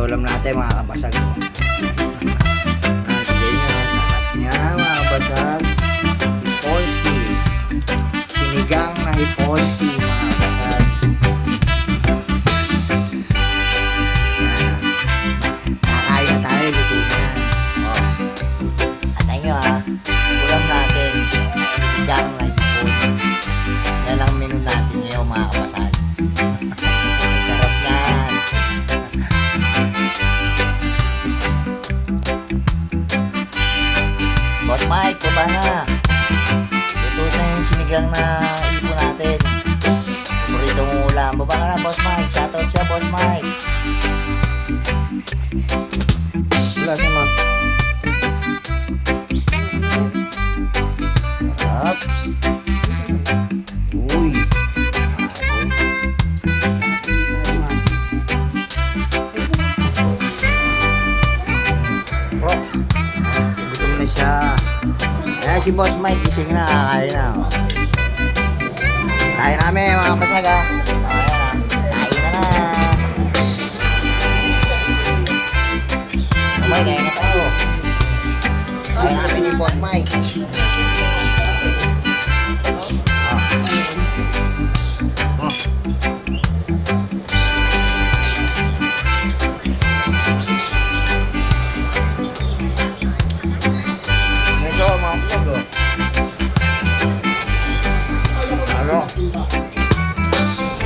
ulam natin mga kabasag. Nandiyan nyo, sakat niya mga kabasag. Hipolski. Sinigang na hipolski mga kabasag. Kakain na tayo, luto na yan. Atay nyo ha, ulam natin. Sinigang na hipolski. Yan ang menu natin ngayon mga kabasag. Sarap yan. Boss Mike, baba na. Luto na yung sinigang na ipo natin. Paborito mong ulam. Baba ka na, Boss Mike. Shoutout siya, Boss Mike. Wala siya, ma. Sarap. Uy. Oh. Gutom na siya. Ayan si Boss Mike, gising na, kakain na. Kain kami mga basag ha. Kain na na. Okay, kain na tayo. Kain namin ni Boss Mike.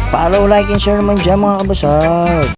Follow, like, and share naman dyan mga kabasag.